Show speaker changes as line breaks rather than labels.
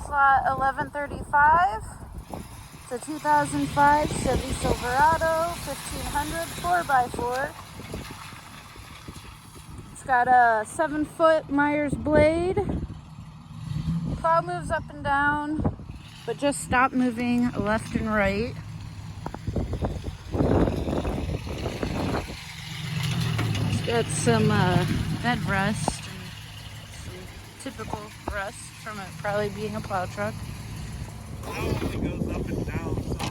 slot 1135. It's a 2005 Chevy Silverado 1500 4x4. It's got a 7-foot Myers blade. Plow moves up and down, but just stop moving left and right. It's got some bed rest and some typical rust from it probably being a plow truck.
Plow only goes up and down. So